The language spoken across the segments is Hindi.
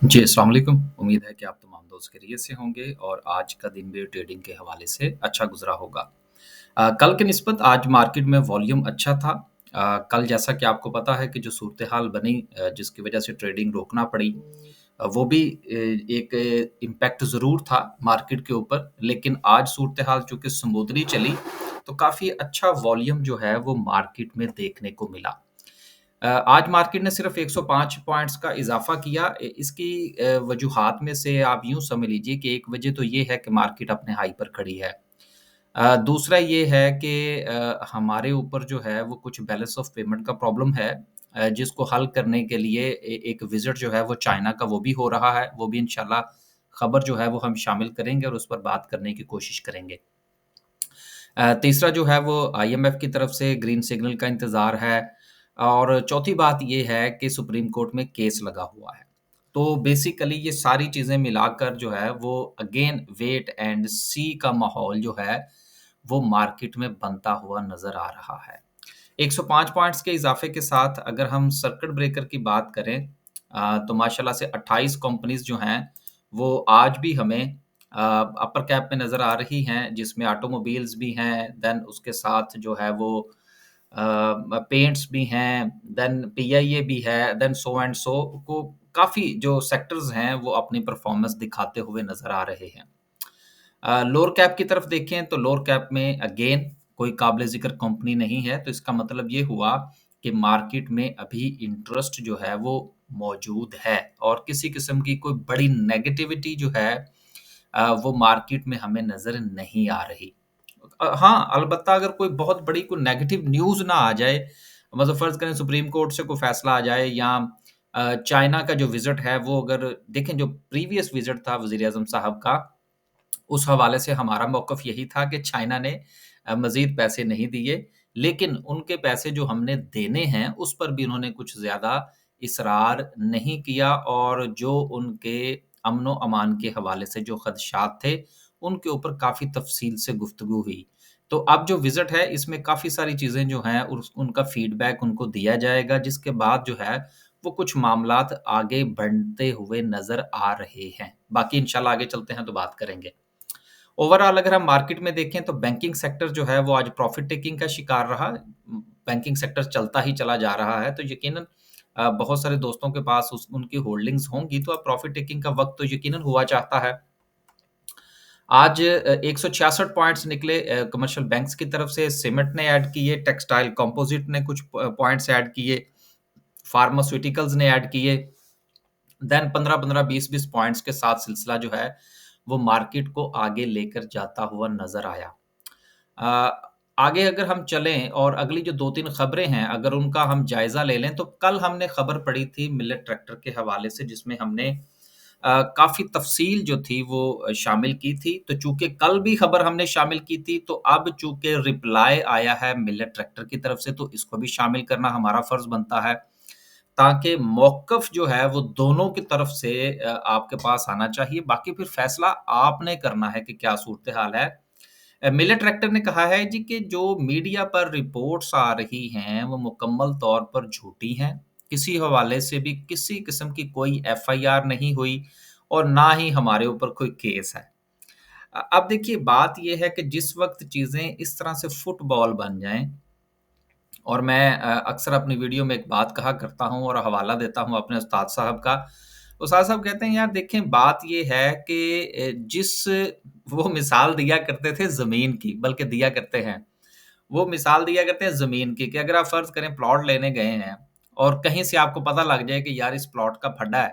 जी, अस्सलाम वालेकुम। उम्मीद है कि आप तमाम दोस्त खैरियत से होंगे और आज का दिन भी ट्रेडिंग के हवाले से अच्छा गुज़रा होगा। कल के निस्बत आज मार्केट में वॉल्यूम अच्छा था। कल जैसा कि आपको पता है कि जो सूरत-ए-हाल बनी जिसकी वजह से ट्रेडिंग रोकना पड़ी वो भी एक इम्पैक्ट ज़रूर था मार्केट के ऊपर। लेकिन आज सूरत-ए-हाल चूँकि समुद्री चली, तो काफ़ी अच्छा वॉल्यूम जो है वो मार्केट में देखने को मिला। आज मार्केट ने सिर्फ 105 पॉइंट्स का इज़ाफ़ा किया। इसकी वजूहात में से आप यूँ समझ लीजिए कि एक वजह तो ये है कि मार्केट अपने हाई पर खड़ी है। दूसरा ये है कि हमारे ऊपर जो है वो कुछ बैलेंस ऑफ पेमेंट का प्रॉब्लम है जिसको हल करने के लिए एक विज़िट जो है वो चाइना का वो भी हो रहा है। वो भी इंशाल्लाह खबर जो है वो हम शामिल करेंगे और उस पर बात करने की कोशिश करेंगे। तीसरा जो है वो आईएमएफ की तरफ से ग्रीन सिग्नल का इंतज़ार है और चौथी बात ये है कि सुप्रीम कोर्ट में केस लगा हुआ है। तो बेसिकली ये सारी चीज़ें मिलाकर जो है वो अगेन वेट एंड सी का माहौल जो है, वो मार्केट में बनता हुआ नज़र आ रहा है। 105 पॉइंट्स के इज़ाफ़े के साथ अगर हम सर्किट ब्रेकर की बात करें तो माशाल्लाह से 28 कंपनीज़ जो हैं, वो आज भी हमें अपर कैप में नज़र आ रही हैं, जिसमें ऑटोमोबाइल्स भी हैं, देन उसके साथ जो है वो पेंट्स भी हैं, देन पीआईए भी है, देन सो एंड सो को काफ़ी जो सेक्टर्स हैं, वो अपनी परफ़ॉर्मेंस दिखाते हुए नज़र आ रहे हैं। लोअर कैप की तरफ देखें तो लोअर कैप में अगेन कोई काबिल-ज़िक्र कंपनी नहीं है, तो इसका मतलब ये हुआ कि मार्केट में अभी इंटरेस्ट जो है वो मौजूद है और किसी किस्म की कोई बड़ी नेगेटिविटी जो है वो मार्केट में हमें नज़र नहीं आ रही। हाँ, अलबत्ता अगर कोई बहुत बड़ी कोई नेगेटिव न्यूज़ ना आ जाए, मतलब फ़र्ज़ करें सुप्रीम कोर्ट से कोई फ़ैसला आ जाए या चाइना का जो विज़िट है वो अगर देखें जो प्रीवियस विज़िट था वज़ीर-ए-आज़म साहब का, उस हवाले से हमारा मौक़िफ़ यही था कि चाइना ने मज़ीद पैसे नहीं दिए, लेकिन उनके पैसे जो हमने देने हैं, उस पर भी उन्होंने कुछ ज़्यादा इसरार नहीं किया और जो उनके अमन-ओ-अमान के हवाले से जो ख़दशात थे, उनके ऊपर काफ़ी तफ़सील से गुफ्तगू हुई। तो अब जो विज़िट है, इसमें काफ़ी सारी चीज़ें जो हैं उनका फ़ीडबैक उनको दिया जाएगा, जिसके बाद जो है, वो कुछ मामलात आगे बढ़ते हुए नज़र आ रहे हैं। बाकी इंशाल्लाह आगे चलते हैं तो बात करेंगे। ओवरऑल अगर हम मार्केट में देखें तो बैंकिंग सेक्टर जो है वो आज प्रॉफ़िट टेकिंग का शिकार रहा। बैंकिंग सेक्टर चलता ही चला जा रहा है, तो यकीनन बहुत सारे दोस्तों के पास उस उनकी होल्डिंग्स होंगी, तो अब प्रॉफ़िट टेकिंग का वक़्त तो यकीनन हुआ चाहता है। आज 166 पॉइंट्स निकले कमर्शियल बैंक्स की तरफ से, सीमेंट ने ऐड किए, टेक्सटाइल कंपोज़िट ने कुछ पॉइंट्स ऐड किए, फार्मास्यूटिकल्स ने ऐड किए। देन 15-15, 20-20 पॉइंट्स के साथ सिलसिला जो है, वो मार्केट को आगे लेकर जाता हुआ नज़र आया। आगे अगर हम चलें और अगली जो 2-3 खबरें हैं, अगर उनका हम जायज़ा ले लें, तो कल हमने खबर पढ़ी थी मिलेट ट्रैक्टर के हवाले से, जिसमें हमने काफ़ी तफ़सील जो थी वो शामिल की थी। तो चूँकि कल भी खबर हमने शामिल की थी, तो अब चूँकि रिप्लाई आया है मिलेट ट्रैक्टर की तरफ से, तो इसको भी शामिल करना हमारा फ़र्ज़ बनता है। ताकि मौक़िफ़ जो है वो दोनों की तरफ से आपके पास आना चाहिए, बाकी फिर फ़ैसला आपने करना है कि क्या सूरत-ए-हाल है। मिलेट ट्रैक्टर ने कहा है जी कि जो मीडिया पर रिपोर्ट्स आ रही हैं, वो मुकम्मल तौर पर झूठी हैं। किसी हवाले से भी किसी किस्म की कोई एफआईआर नहीं हुई और ना ही हमारे ऊपर कोई केस है। अब देखिए बात ये है कि जिस वक़्त चीज़ें इस तरह से फुटबॉल बन जाएँ और मैं अक्सर अपनी वीडियो में एक बात कहा करता हूँ और हवाला देता हूँ अपने उस्ताद साहब का। उस्ताद साहब कहते हैं, "यार देखें बात ये है कि जिस" वो मिसाल दिया करते थे ज़मीन की, बल्कि दिया करते हैं। वो मिसाल दिया करते हैं ज़मीन की कि अगर आप फ़र्ज़ करें प्लॉट लेने गए हैं और कहीं से आपको पता लग जाए कि यार इस प्लॉट का फड्डा है,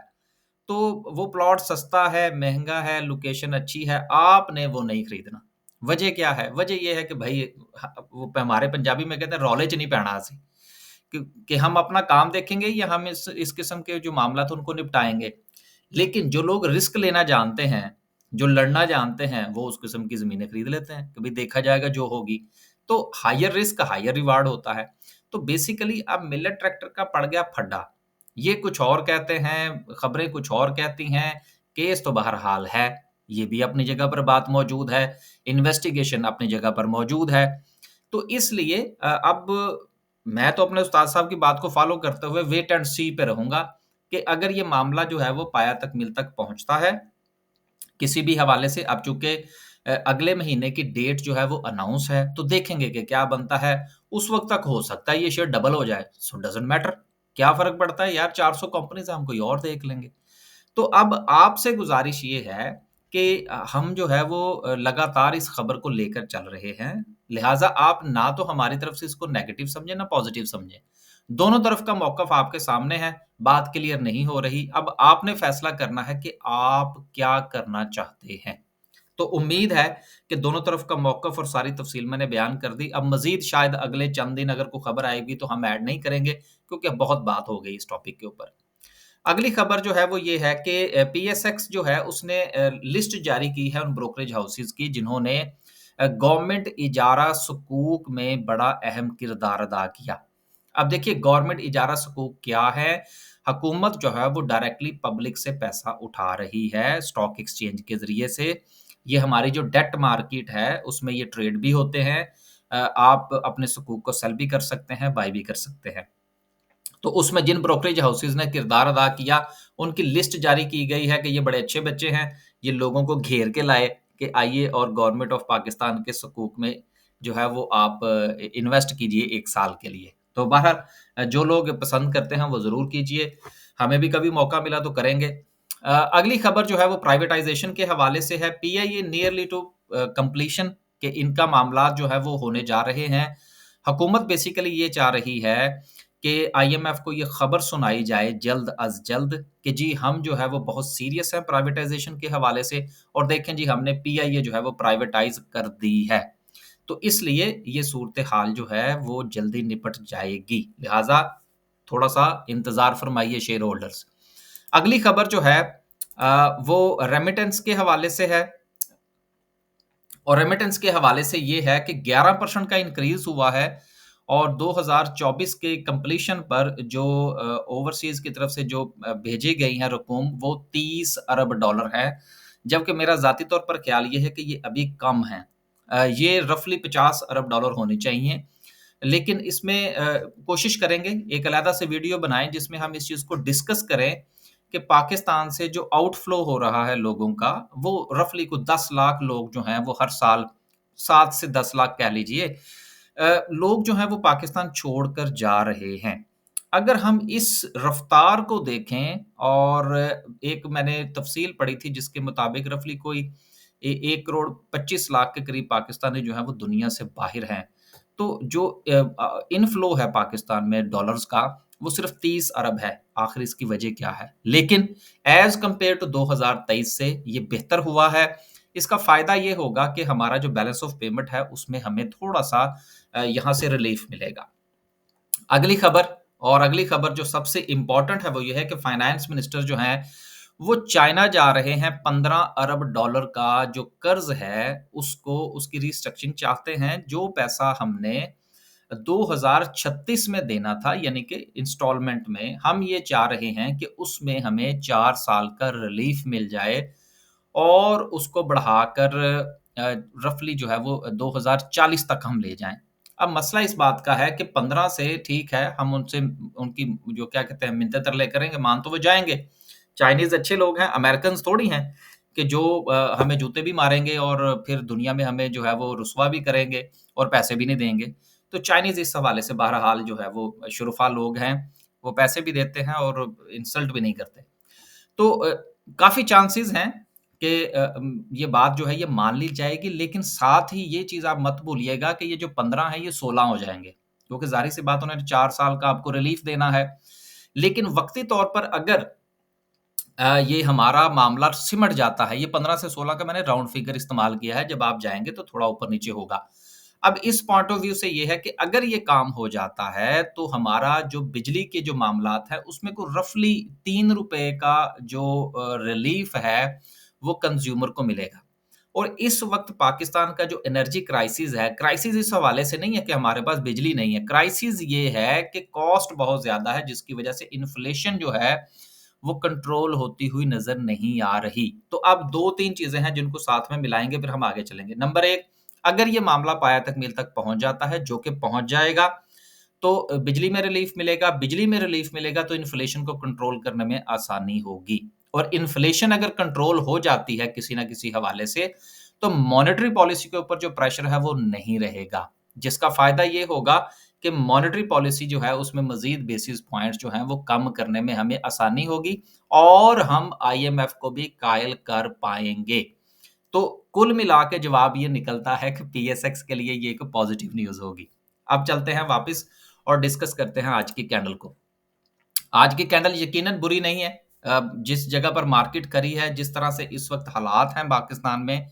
तो वो प्लॉट सस्ता है, महँगा है, लोकेशन अच्छी है, आपने वो नहीं खरीदना। वजह क्या है? वजह ये है कि भई वो हमारे पंजाबी में कहते हैं रौले च नहीं पैना असी कि हम अपना काम देखेंगे या हम इस किस्म के जो मामलात उनको निपटाएँगे। लेकिन जो लोग रिस्क लेना जानते हैं, जो लड़ना जानते हैं, वो उस किस्म की ज़मीनें खरीद लेते हैं, कि भई देखा जाएगा जो होगी। तो हायर रिस्क हायर रिवार्ड होता है। तो बेसिकली अब मिलेट ट्रैक्टर का पड़ गया फड्डा। ये कुछ और कहते हैं, खबरें कुछ और कहती हैं, केस तो बहरहाल है। ये भी अपनी जगह पर बात मौजूद है, इन्वेस्टिगेशन अपनी जगह पर मौजूद है। तो इसलिए अब मैं तो अपने उस्ताद साहब की बात को फ़ॉलो करते हुए वेट एंड सी पे रहूँगा। कि अगर ये मामला जो है वो पाया तक मिल तक पहुँचता है, किसी भी हवाले से। अब चूँकि अगले महीने की डेट जो है वो अनाउंस है, तो देखेंगे कि क्या बनता है। उस वक़्त तक हो सकता है ये शेयर डबल हो जाए, सो डज़न्ट मैटर, क्या फ़र्क पड़ता है यार, 400 कंपनीज़ हैं, हम कोई और देख लेंगे। तो अब आपसे गुज़ारिश ये है कि हम जो है वो लगातार इस खबर को लेकर चल रहे हैं। लिहाज़ा आप ना तो हमारी तरफ से इसको नेगेटिव समझें, ना पॉज़िटिव समझें। दोनों तरफ का मौक़िफ़ आपके सामने है, बात क्लियर नहीं हो रही। अब आपने फ़ैसला करना है कि आप क्या करना चाहते हैं। तो उम्मीद है कि दोनों तरफ का मौक़िफ़ और सारी तफ़सील मैंने बयान कर दी। अब मज़ीद शायद अगले चंद दिन अगर कोई खबर आएगी तो हम ऐड नहीं करेंगे, क्योंकि अब बहुत बात हो गई इस टॉपिक के ऊपर। अगली खबर जो है वो ये है कि पीएसएक्स जो है उसने लिस्ट जारी की है उन ब्रोकरेज हाउसेज़ की जिन्होंने गवर्नमेंट इजारा सुकूक में बड़ा अहम किरदार अदा किया। अब देखिए गवर्नमेंट इजारा सुकूक क्या है? हुकूमत जो है वो डायरेक्टली पब्लिक से पैसा उठा रही है स्टॉक एक्सचेंज के ज़रिए से। ये हमारी जो डेट मार्केट है उसमें ये ट्रेड भी होते हैं। आप अपने सुकूक को सेल भी कर सकते हैं, बाय भी कर सकते हैं। तो उसमें जिन ब्रोकरेज हाउसेज़ ने किरदार अदा किया, उनकी लिस्ट जारी की गई है कि ये बड़े अच्छे बच्चे हैं, ये लोगों को घेर के लाए कि आइए और गवर्नमेंट ऑफ पाकिस्तान के सुकूक में जो है वो आप इन्वेस्ट कीजिए 1 साल के लिए। तो बहरहाल जो लोग पसंद करते हैं वो ज़रूर कीजिए, हमें भी कभी मौका मिला तो करेंगे। अगली खबर जो है वो प्राइवेटाइज़ेशन के हवाले से है, पीआईए नियरली टू कंप्लीशन कि इनका मामलात जो है वो होने जा रहे हैं। हुकूमत बेसिकली ये चाह रही है कि आईएमएफ को ये खबर सुनाई जाए जल्द अज़ जल्द कि जी हम जो है वो बहुत सीरियस हैं प्राइवेटाइज़ेशन के हवाले से और देखें जी हमने पीआईए जो है वो प्राइवेटाइज़ कर दी है। तो इसलिए ये सूरत-ए-हाल जो है वो जल्दी निपट जाएगी। लिहाज़ा थोड़ा-सा इंतज़ार फरमाइए शेयर होल्डर्स। अगली खबर जो है वो रेमिटेंस के हवाले से है। और रेमिटेंस के हवाले से ये है कि 11% का इंक्रीज़ हुआ है और 2024 के कंप्लीशन पर जो ओवरसीज़ की तरफ से जो भेजी गई हैं रकूम वो 30 अरब डॉलर है, जबकि मेरा ज़ाती तौर पर ख़्याल ये है कि ये अभी कम है। ये रफ़ली 50 अरब डॉलर होने चाहिए, लेकिन इसमें कोशिश करेंगे एक अलहदा से वीडियो बनाएँ जिसमें हम इस चीज़ को डिस्कस करें कि पाकिस्तान से जो आउटफ्लो हो रहा है लोगों का, वो रफ़ली कुछ 10 लाख लोग जो हैं वो हर साल 7 से 10 लाख कह लीजिए लोग जो हैं वो पाकिस्तान छोड़कर जा रहे हैं। अगर हम इस रफ़्तार को देखें और एक मैंने तफ़सील पढ़ी थी जिसके मुताबिक रफ़ली कोई 1 करोड़ 25 लाख के करीब पाकिस्तानी जो हैं वो दुनिया से बाहिर हैं। तो जो इनफ्लो है पाकिस्तान में डॉलर्स का वो सिर्फ़ 30 अरब है। आखिर इसकी वजह क्या है? लेकिन ऐज़ कंपेयर टू 2023 से ये बेहतर हुआ है। इसका फ़ायदा ये होगा कि हमारा जो बैलेंस ऑफ पेमेंट है उसमें हमें थोड़ा-सा यहाँ से रिलीफ़ मिलेगा। अगली खबर जो सबसे इम्पोर्टेंट है वो ये है कि फाइनेंस मिनिस्टर जो हैं वो चाइना जा रहे हैं। 15 अरब डॉलर का जो कर्ज़ है उसको उसकी रिस्ट्रक्चरिंग चाहते हैं। जो पैसा हमने 2036 में देना था यानी कि इंस्टॉलमेंट में, हम ये चाह रहे हैं कि उसमें हमें 4 साल का रिलीफ़ मिल जाए और उसको बढ़ाकर रफ़ली जो है वो 2040 तक हम ले जाएँ। अब मसला इस बात का है कि 15 से ठीक है, हम उनसे उनकी जो क्या कहते हैं मिन्नत-तरले करेंगे, मान तो वो जाएँगे। चाइनीज़ अच्छे लोग हैं, अमेरिकन्स थोड़ी हैं कि जो हमें जूते भी मारेंगे और फिर दुनिया में हमें जो है वो रुसवा भी करेंगे और पैसे भी नहीं देंगे। तो चाइनीज़ इस हवाले से बहरहाल जो है वो शूरफ़ा लोग हैं, वो पैसे भी देते हैं और इंसल्ट भी नहीं करते। तो काफ़ी चांसेज़ हैं कि ये बात जो है ये मान ली जाएगी, लेकिन साथ ही ये चीज़ आप मत भूलिएगा कि ये जो 15 है ये 16 हो जाएँगे, क्योंकि ज़ाहिर-सी बात उन्होंने 4 साल का आपको रिलीफ़ देना है। लेकिन वक़्ती तौर पर अगर ये हमारा मामला सिमट जाता है, ये 15 से 16 का मैंने राउंड फ़िगर इस्तेमाल किया है, जब आप जाएँगे तो थोड़ा ऊपर-नीचे होगा। अब इस पॉइंट ऑफ व्यू से ये है कि अगर ये काम हो जाता है, तो हमारा जो बिजली के जो मामलात हैं, उसमें को रफ़ली ₹3 का जो रिलीफ़ है, वो कंज़्यूमर को मिलेगा। और इस वक़्त पाकिस्तान का जो एनर्जी क्राइसिस है, क्राइसिस इस हवाले से नहीं है कि हमारे पास बिजली नहीं है, क्राइसिस ये है कि कॉस्ट बहुत ज़्यादा है, जिसकी वजह से इन्फ्लेशन जो है, वो कंट्रोल होती हुई नज़र नहीं आ रही। तो अब 2-3 चीज़ें हैं जिनको साथ में मिलाएँगे, फिर हम आगे चलेंगे। नंबर 1, अगर ये मामला पाया तक मील तक पहुँच जाता है, जो कि पहुँच जाएगा, तो बिजली में रिलीफ मिलेगा, बिजली में रिलीफ मिलेगा तो इन्फ्लेशन को कंट्रोल करने में आसानी होगी। और इन्फ्लेशन अगर कंट्रोल हो जाती है किसी न किसी हवाले से, तो मॉनेटरी पॉलिसी के ऊपर जो प्रेशर है वो नहीं रहेगा। जिसका फ़ायदा ये होगा कि मॉनेटरी पॉलिसी जो है उसमें मज़ीद बेसिस पॉइंट्स जो हैं वो कम करने में हमें आसानी होगी और हम आईएमएफ को भी कायल कर पाएँगे। तो कुल मिला के जवाब ये निकलता है कि पीएसएक्स के लिए ये एक पॉज़िटिव न्यूज़ होगी। अब चलते हैं वापस और डिस्कस करते हैं आज की कैंडल को। आज की कैंडल यकीनन बुरी नहीं है। जिस जगह पर मार्केट खड़ी है, जिस तरह से इस वक़्त हालात हैं पाकिस्तान में,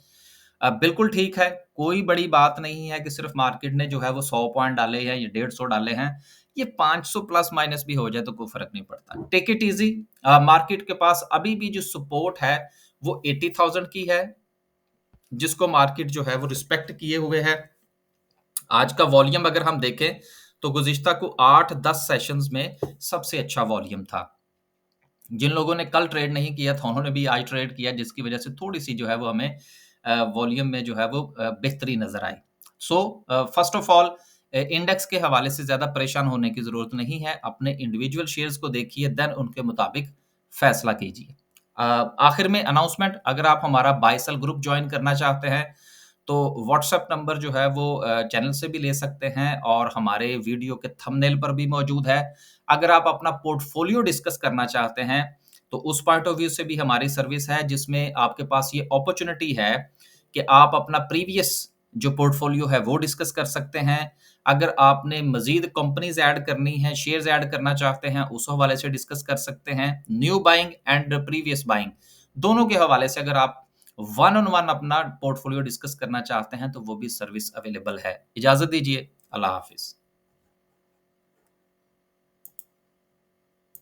बिल्कुल ठीक है। कोई बड़ी बात नहीं है कि सिर्फ़ मार्केट ने जो है वो 100 पॉइंट डाले हैं या 150 डाले हैं। ये 500 प्लस माइनस भी हो जाए तो कोई फ़र्क नहीं पड़ता। Take it easy. मार्केट के पास अभी भी जो सपोर्ट है वो 80,000 की है, जिसको मार्केट जो है वो रिस्पेक्ट किए हुए है। आज का वॉल्यूम अगर हम देखें तो गुज़िश्ता को 8-10 सेशंस में सबसे अच्छा वॉल्यूम था। जिन लोगों ने कल ट्रेड नहीं किया था उन्होंने भी आज ट्रेड किया, जिसकी वजह से थोड़ी-सी जो है वो हमें वॉल्यूम में जो है वो बेहतरी नज़र आई। So first of all index के हवाले से ज़्यादा परेशान होने की ज़रूरत नहीं है। अपने इंडिविजुअल शेयर्स को देखिए, देन उनके मुताबिक फैसला कीजिए। आखिर में अनाउंसमेंट, अगर आप हमारा बाय सेल ग्रुप जॉइन करना चाहते हैं तो व्हाट्सएप नंबर जो है वो चैनल से भी ले सकते हैं और हमारे वीडियो के थंबनेल पर भी मौजूद है। अगर आप अपना पोर्टफोलियो डिस्कस करना चाहते हैं, तो उस पॉइंट ऑफ व्यू से भी हमारी सर्विस है, जिसमें आपके पास ये अपॉर्च्युनिटी है कि आप अपना प्रीवियस जो पोर्टफोलियो है वो डिस्कस कर सकते हैं। अगर आपने मज़ीद कंपनीज़ ऐड करनी है, शेयर्स ऐड करना चाहते हैं, उस हवाले से डिस्कस कर सकते हैं। New buying and previous buying, दोनों के हवाले से अगर आप वन ऑन वन अपना पोर्टफोलियो डिस्कस करना चाहते हैं, तो वो भी सर्विस अवेलेबल है। इजाज़त दीजिए। अल्लाह हाफ़िज़।